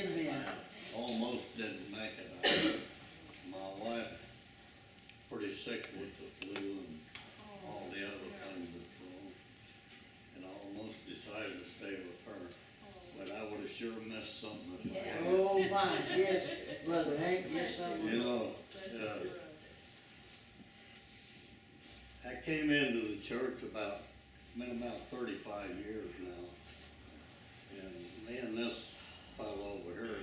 Amen. Almost didn't make it. My wife, pretty sick with the flu and all the other things that's wrong. And I almost decided to stay with her. But I would have sure missed something if I had. Oh my, yes, Brother Hank, yes, something. You know, I came into the church it's been about 35 years now. And me and this fellow over here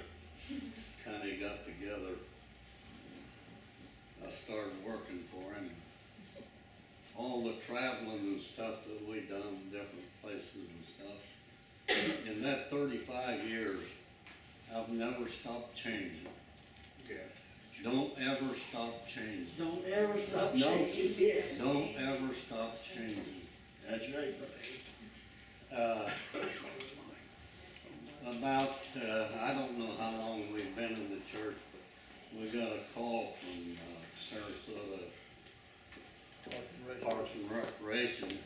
kind of got together. I started working for him. All the traveling and stuff that we done, different places and stuff. In that 35 years, I've never stopped changing. Yeah. Don't ever stop changing. Don't ever stop No. shaking, yes. Don't ever stop changing. That's right, About, I don't know how long we've been in the church, but we got a call from Sarasota Parks and Recreation.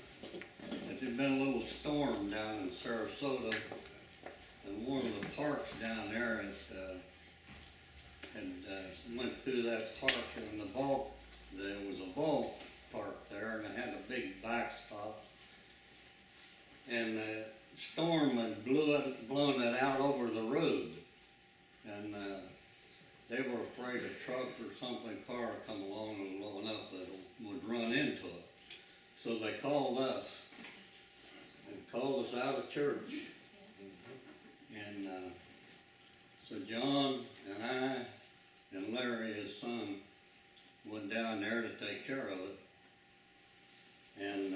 There'd been a little storm down in Sarasota, and one of the parks down there went through that park, and there was a ball park there, and it had a big backstop. And the storm had blown it out over the road, and they were afraid a truck or something, car would come along and blowing up that would run into it. So they called us out of church. And so John and I and Larry, his son, went down there to take care of it. And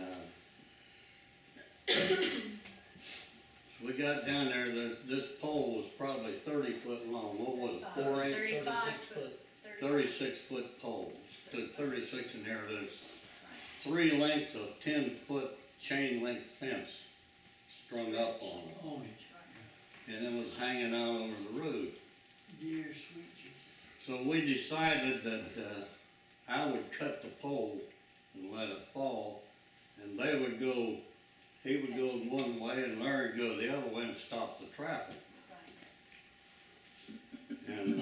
so we got down there. This pole was probably 30 foot long. What was it? 35 foot. 36 foot pole. Stood 36 in there. There's 3 lengths of 10-foot chain link fence strung up on it. On it. And it was hanging out over the road. Dear sweet Jesus. So we decided that I would cut the pole and let it fall, and he would go one way and Larry would go the other way and stop the traffic. And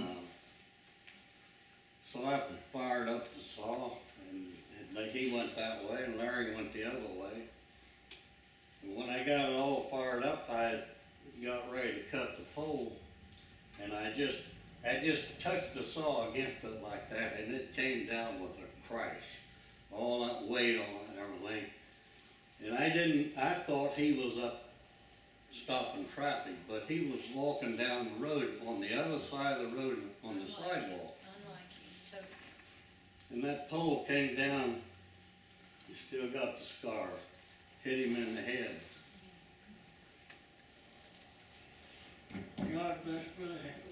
so I fired up the saw, and he went that way and Larry went the other way. And when I got it all fired up, I got ready to cut the pole, and I just touched the saw against it like that, and it came down with a crash. All that weight on it and everything. And I thought he was up stopping traffic, but he was walking down the road on the other side of the road on the sidewalk. And that pole came down, he still got the scar, hit him in the head. God bless Brother Hank.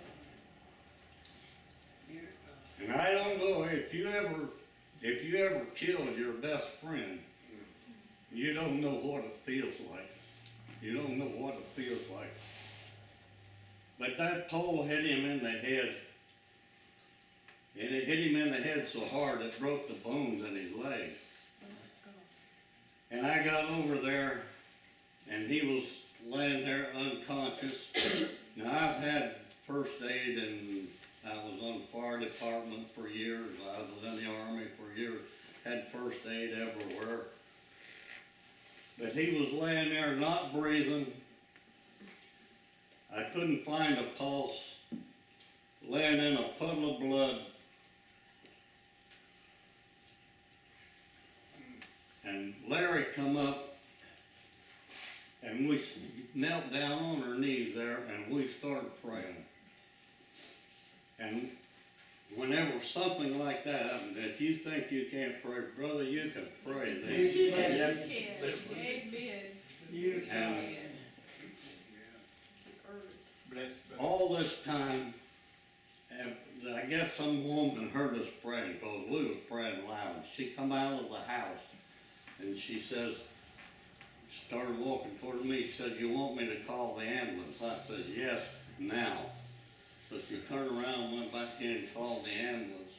Dear God. And I don't know if you ever killed your best friend, you don't know what it feels like. You don't know what it feels like. But that pole hit him in the head. And it hit him in the head so hard it broke the bones in his leg. And I got over there, and he was laying there unconscious. Now I've had first aid, and I was on the fire department for years. I was in the Army for years. Had first aid everywhere. But he was laying there not breathing. I couldn't find a pulse. Laying in a puddle of blood. And Larry come up, and we knelt down on our knees there, and we started praying. And whenever something like that happens, if you think you can't pray, brother, you can pray. Yes, amen. Dear And Bless. all this time, I guess some woman heard us praying, because we was praying loud. She come out of the house, and she says, started walking toward me. She said, "You want me to call the ambulance?" I said, "Yes, now." So she turned around and went back in and called the ambulance.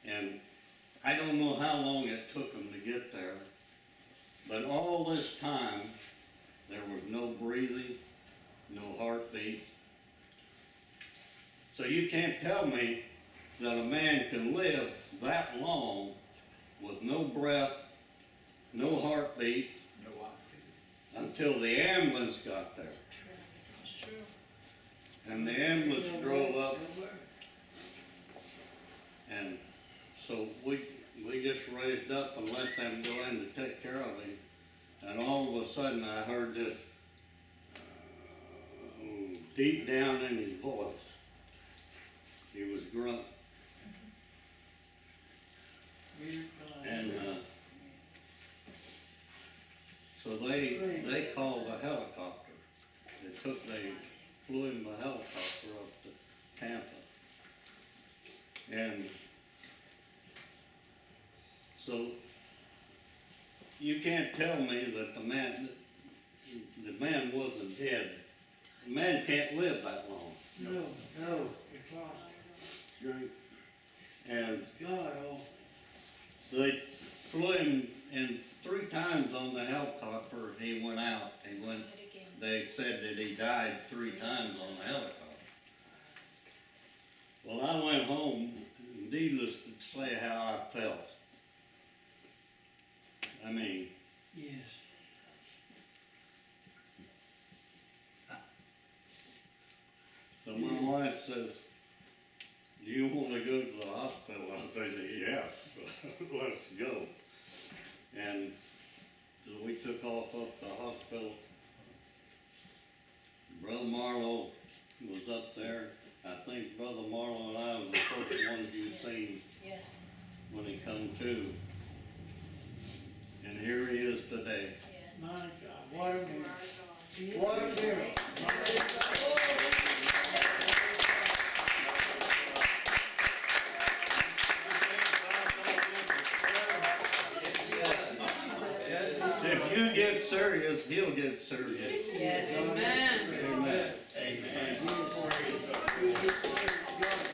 And I don't know how long it took them to get there, but all this time, there was no breathing, no heartbeat, So you can't tell me that a man can live that long with no breath, no heartbeat, No oxygen. until the ambulance got there. It's true. And the ambulance drove up, and so we just raised up and let them go in to take care of him. And all of a sudden I heard this deep down in his voice. He was grunting. And so they called a helicopter. They flew him a helicopter up to Tampa. And so you can't tell me that the man wasn't dead. The man can't live that long. No, it's lost. Right. And God, oh, so they flew him in 3 times on the helicopter. He went out. They said that he died 3 times on the helicopter. Well, I went home, needless to say how I felt. I mean, yes. so my wife says, do you want to go to the hospital? I said, yeah, let's go. And so we took off up to the hospital. Brother Marlowe was up there. I think Brother Marlowe and I was the first ones you seen Yes, when he come to. And here he is today. yes. My God, what a miracle. Yes. What a miracle. If you get serious, he'll get serious. Yes. Amen. Amen. Amen.